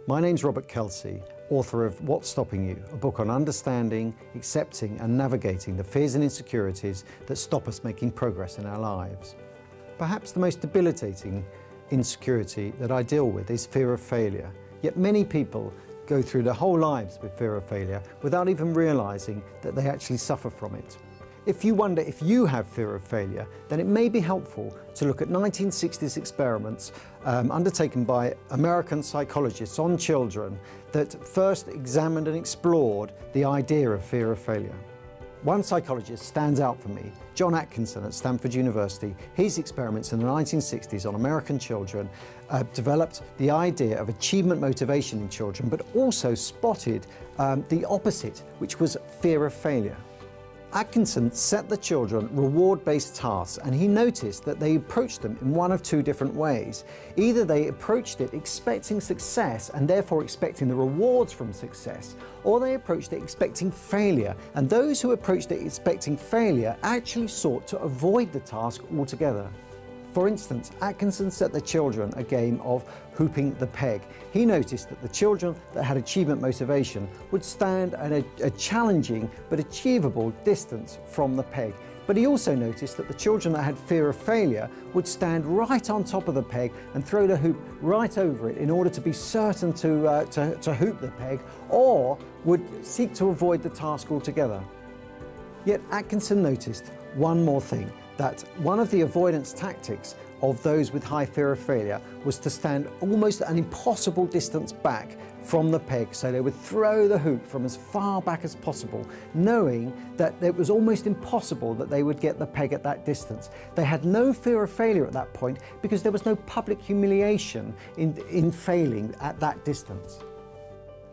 My name's Robert Kelsey, author of What's Stopping You, a book on understanding, accepting and navigating the fears and insecurities that stop us making progress in our lives. Perhaps the most debilitating insecurity that I deal with is fear of failure, yet many people go through their whole lives with fear of failure without even realising that they actually suffer from it. If you wonder if you have fear of failure, then it may be helpful to look at 1960s experiments undertaken by American psychologists on children that first examined and explored the idea of fear of failure. One psychologist stands out for me, John Atkinson at Stanford University. His experiments in the 1960s on American children developed the idea of achievement motivation in children, but also spotted the opposite, which was fear of failure. Atkinson set the children reward-based tasks, and he noticed that they approached them in one of two different ways. Either they approached it expecting success and therefore expecting the rewards from success, or they approached it expecting failure, and those who approached it expecting failure actually sought to avoid the task altogether. For instance, Atkinson set the children a game of hooping the peg. He noticed that the children that had achievement motivation would stand at a challenging but achievable distance from the peg. But he also noticed that the children that had fear of failure would stand right on top of the peg and throw the hoop right over it in order to be certain to hoop the peg, or would seek to avoid the task altogether. Yet Atkinson noticed one more thing, that one of the avoidance tactics of those with high fear of failure was to stand almost an impossible distance back from the peg, so they would throw the hoop from as far back as possible, knowing that it was almost impossible that they would get the peg at that distance. They had no fear of failure at that point because there was no public humiliation in failing at that distance.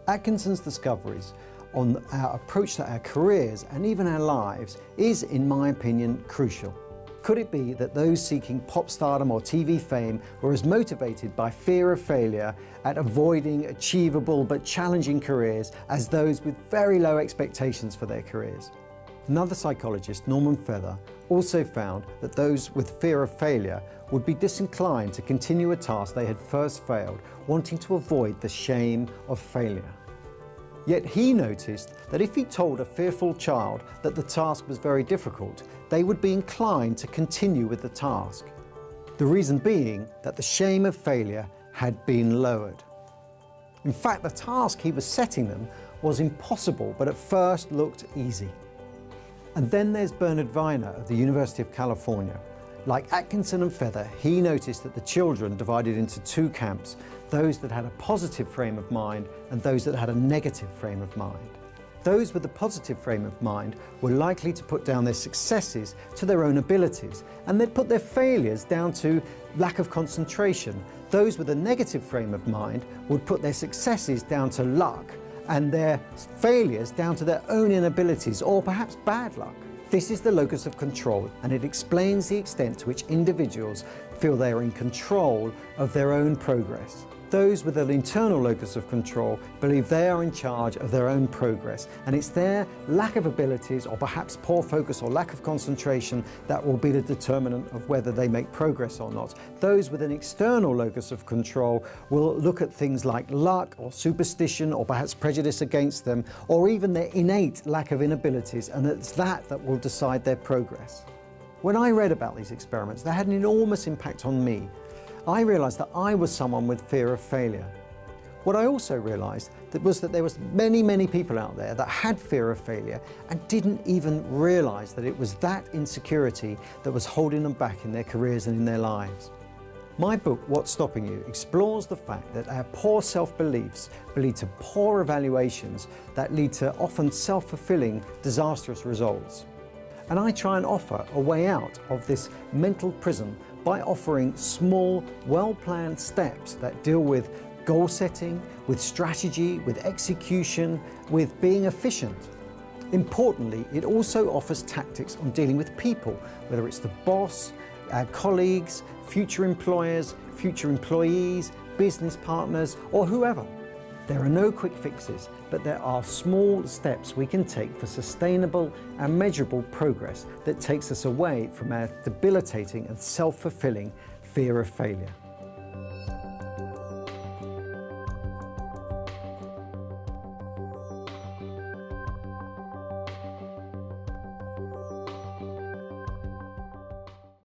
Atkinson's discoveries on our approach to our careers and even our lives is, in my opinion, crucial. Could it be that those seeking pop stardom or TV fame were as motivated by fear of failure at avoiding achievable but challenging careers as those with very low expectations for their careers? Another psychologist, Norman Feather, also found that those with fear of failure would be disinclined to continue a task they had first failed, wanting to avoid the shame of failure. Yet he noticed that if he told a fearful child that the task was very difficult, they would be inclined to continue with the task. The reason being that the shame of failure had been lowered. In fact, the task he was setting them was impossible, but at first looked easy. And then there's Bernard Weiner of the University of California. Like Atkinson and Feather, he noticed that the children divided into two camps, those that had a positive frame of mind and those that had a negative frame of mind. Those with a positive frame of mind were likely to put down their successes to their own abilities, and they'd put their failures down to lack of concentration. Those with a negative frame of mind would put their successes down to luck and their failures down to their own inabilities or perhaps bad luck. This is the locus of control, and it explains the extent to which individuals feel they are in control of their own progress. Those with an internal locus of control believe they are in charge of their own progress, and it's their lack of abilities or perhaps poor focus or lack of concentration that will be the determinant of whether they make progress or not. Those with an external locus of control will look at things like luck or superstition or perhaps prejudice against them, or even their innate lack of inabilities, and it's that will decide their progress. When I read about these experiments, they had an enormous impact on me. I realised that I was someone with fear of failure. What I also realised was that there was many people out there that had fear of failure and didn't even realise that it was that insecurity that was holding them back in their careers and in their lives. My book, What's Stopping You, explores the fact that our poor self-beliefs lead to poor evaluations that lead to often self-fulfilling, disastrous results. And I try and offer a way out of this mental prison by offering small, well-planned steps that deal with goal setting, with strategy, with execution, with being efficient. Importantly, it also offers tactics on dealing with people, whether it's the boss, our colleagues, future employers, future employees, business partners, or whoever. There are no quick fixes, but there are small steps we can take for sustainable and measurable progress that takes us away from our debilitating and self-fulfilling fear of failure.